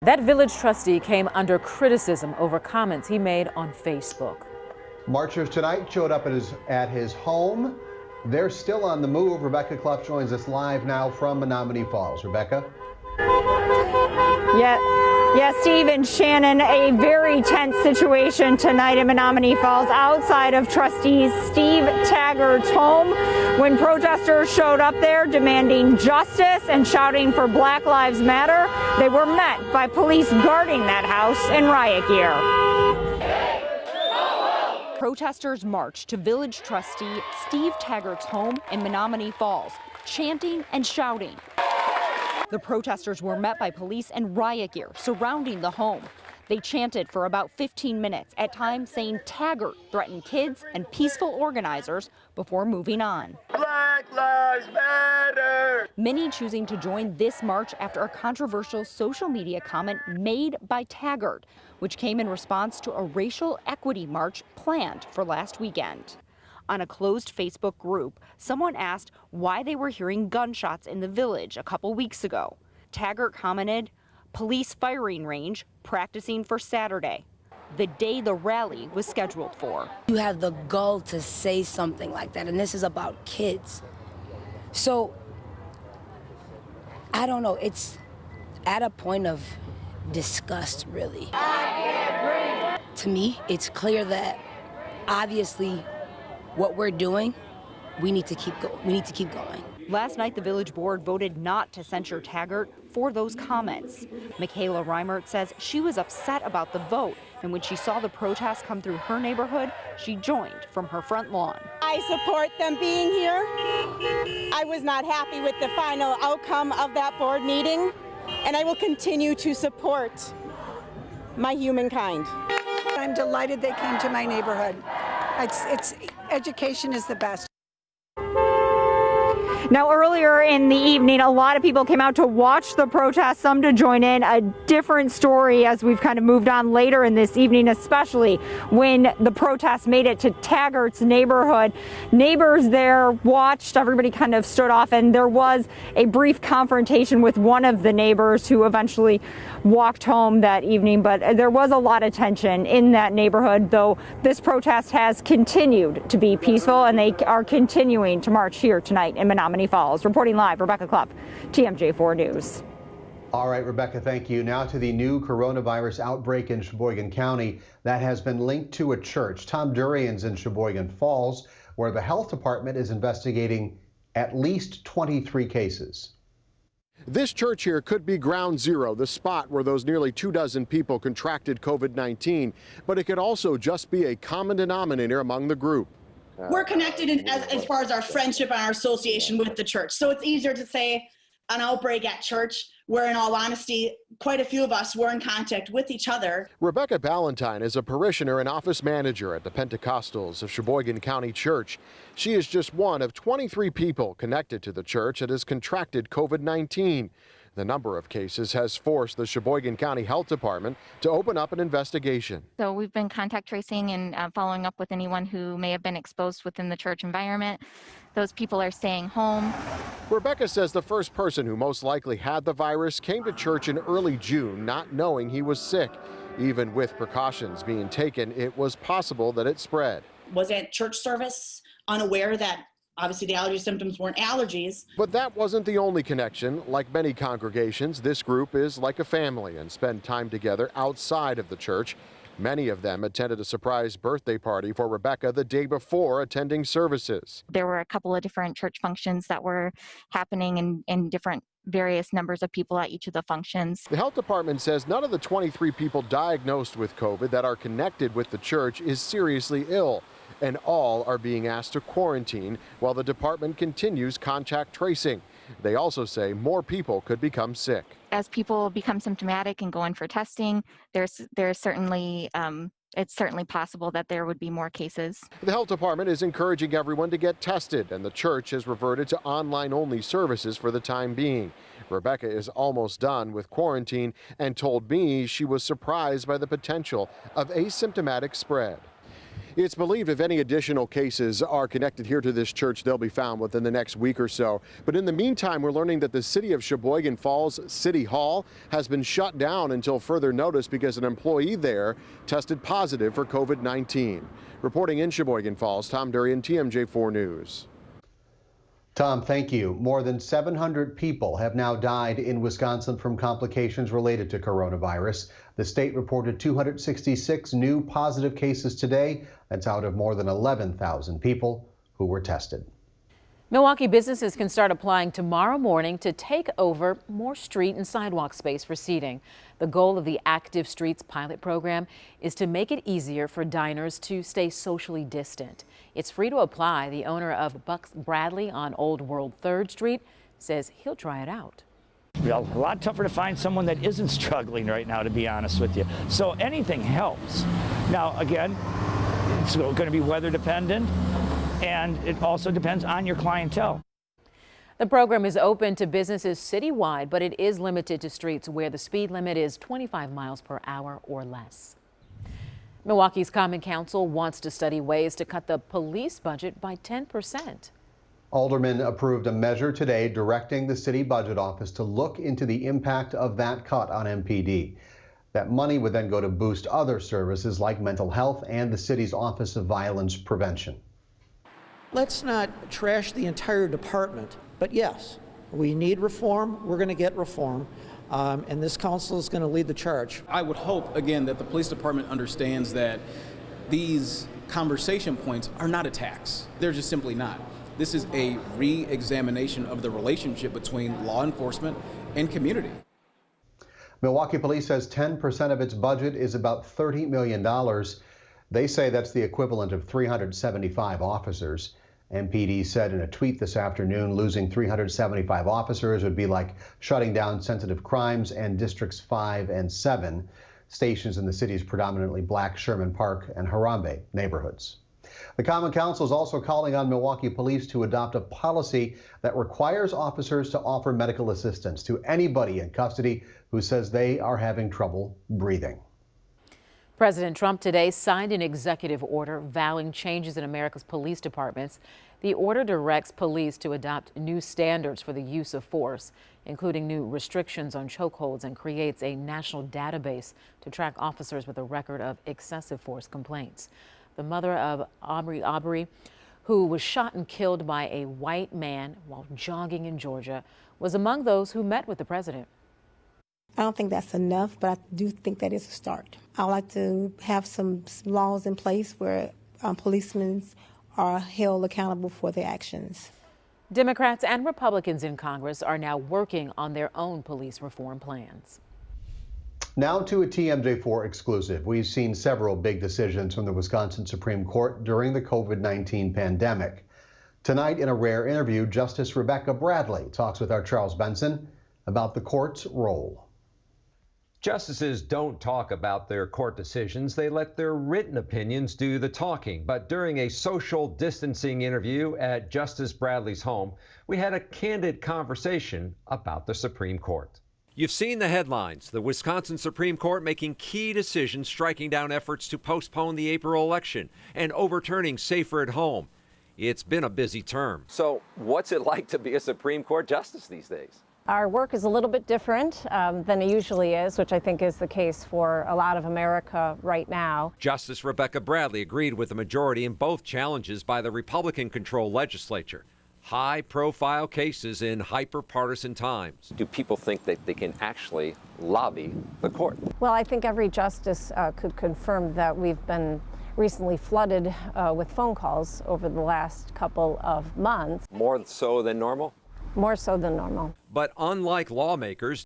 That village trustee came under criticism over comments he made on Facebook. Marchers tonight showed up at his home. They're still on the move. Rebecca KLOPF joins us live now from Menomonee Falls. Rebecca? Yeah, Steve and Shannon, a very tense situation tonight in Menomonee Falls outside of Trustee Steve Taggart's home when protesters showed up there demanding justice and shouting for Black Lives Matter. They were met by police guarding that house in riot gear. Protesters marched to village trustee Steve Taggart's home in Menomonee Falls, chanting and shouting. The protesters were met by police and riot gear surrounding the home. They chanted for about 15 minutes, at times saying Taggart threatened kids and peaceful organizers before moving on. Black Lives Matter! Many choosing to join this march after a controversial social media comment made by Taggart, which came in response to a racial equity march planned for last weekend. On a closed Facebook group, someone asked why they were hearing gunshots in the village a couple weeks ago. Taggart commented, "Police firing range, practicing for Saturday," the day the rally was scheduled for. You have the gall to say something like that, and this is about kids. So, I don't know, it's at a point of disgust, really. To me, it's clear that obviously what we're doing, we need to keep going. Last night, the village board voted not to censure Taggart for those comments. MICHAELA REIMERT says she was upset about the vote, and when she saw the protests come through her neighborhood, she joined from her front lawn. I support them being here. I was not happy with the final outcome of that board meeting, and I will continue to support my humankind. I'm delighted they came to my neighborhood. Education is the best. Now, earlier in the evening, a lot of people came out to watch the protest, some to join in. A different story as we've kind of moved on later in this evening, especially when the protest made it to Taggart's neighborhood. Neighbors there watched, everybody kind of stood off, and there was a brief confrontation with one of the neighbors who eventually walked home that evening. But there was a lot of tension in that neighborhood, though this protest has continued to be peaceful, and they are continuing to march here tonight in Menomonee Falls. Reporting live, Rebecca KLOPF, TMJ4 News. All right, Rebecca, thank you. Now to the new coronavirus outbreak in Sheboygan County that has been linked to a church. Tom Durian's in Sheboygan Falls, where the health department is investigating at least 23 cases. This church here could be ground zero, the spot where those nearly 24 people contracted COVID-19, but it could also just be a common denominator among the group. We're connected as far as our friendship and our association with the church. So it's easier to say an outbreak at church, where in all honesty, quite a few of us were in contact with each other. Rebecca Ballentine is a parishioner and office manager at the Pentecostals of Sheboygan County Church. She is just one of 23 people connected to the church that has contracted COVID-19. The number of cases has forced the Sheboygan County Health Department to open up an investigation. So we've been contact tracing and following up with anyone who may have been exposed within the church environment. Those people are staying home. Rebecca says the first person who most likely had the virus came to church in early June, not knowing he was sick. Even with precautions being taken, it was possible that it spread. Was at church service, unaware that obviously the allergy symptoms weren't allergies. But that wasn't the only connection. Like many congregations, this group is like a family and spend time together outside of the church. Many of them attended a surprise birthday party for Rebecca the day before attending services. There were a couple of different church functions that were happening in different various numbers of people at each of the functions. The health department says none of the 23 people diagnosed with COVID that are connected with the church is seriously ill, and all are being asked to quarantine while the department continues contact tracing. They also say more people could become sick. As people become symptomatic and go in for testing, there's certainly it's certainly possible that there would be more cases. The health department is encouraging everyone to get tested, and the church has reverted to online-only services for the time being. Rebecca is almost done with quarantine and told me she was surprised by the potential of asymptomatic spread. It's believed if any additional cases are connected here to this church, they'll be found within the next week or so. But in the meantime, we're learning that the city of Sheboygan Falls City Hall has been shut down until further notice because an employee there tested positive for COVID-19. Reporting in Sheboygan Falls, Tom Durian, TMJ4 News. Tom, thank you. More than 700 people have now died in Wisconsin from complications related to coronavirus. The state reported 266 new positive cases today. That's out of more than 11,000 people who were tested. Milwaukee businesses can start applying tomorrow morning to take over more street and sidewalk space for seating. The goal of the Active Streets pilot program is to make it easier for diners to stay socially distant. It's free to apply. The owner of Bucks Bradley on Old World 3rd Street says he'll try it out. Well, a lot tougher to find someone that isn't struggling right now, to be honest with you. So anything helps. Now, again, it's going to be weather dependent, and it also depends on your clientele. The program is open to businesses citywide, but it is limited to streets where the speed limit is 25 miles per hour or less. Milwaukee's Common Council wants to study ways to cut the police budget by 10%. Aldermen approved a measure today directing the city budget office to look into the impact of that cut on MPD. That money would then go to boost other services like mental health and the city's Office of Violence Prevention. Let's not trash the entire department, but yes, we need reform. We're going to get reform, and this council is going to lead the charge. I would hope, again, that the police department understands that these conversation points are not attacks. They're just simply not. This is a re-examination of the relationship between law enforcement and community. Milwaukee Police says 10% of its budget is about $30 million. They say that's the equivalent of 375 officers. MPD said in a tweet this afternoon, losing 375 officers would be like shutting down sensitive crimes and districts 5 and 7, stations in the city's predominantly black Sherman Park and Harambe neighborhoods. The Common Council is also calling on Milwaukee Police to adopt a policy that requires officers to offer medical assistance to anybody in custody who says they are having trouble breathing. President Trump today signed an executive order vowing changes in America's police departments. The order directs police to adopt new standards for the use of force, including new restrictions on chokeholds, and creates a national database to track officers with a record of excessive force complaints. The mother of Aubrey, who was shot and killed by a white man while jogging in Georgia, was among those who met with the president. I don't think that's enough, but I do think that is a start. I would like to have some laws in place where policemen are held accountable for their actions. Democrats and Republicans in Congress are now working on their own police reform plans. Now to a TMJ4 exclusive. We've seen several big decisions from the Wisconsin Supreme Court during the COVID-19 pandemic. Tonight, in a rare interview, Justice Rebecca Bradley talks with our Charles Benson about the court's role. Justices don't talk about their court decisions. They let their written opinions do the talking. But during a social distancing interview at Justice Bradley's home, we had a candid conversation about the Supreme Court. You've seen the headlines. The Wisconsin Supreme Court making key decisions, striking down efforts to postpone the April election and overturning Safer at Home. It's been a busy term. So what's it like to be a Supreme Court justice these days? Our work is a little bit different than it usually is, which I think is the case for a lot of America right now. Justice Rebecca Bradley agreed with the majority in both challenges by the Republican-controlled legislature. High-profile cases in hyper-partisan times. Do people think that they can actually lobby the court? Well, I think every justice could confirm that we've been recently flooded with phone calls over the last couple of months. More so than normal? More so than normal. But unlike lawmakers,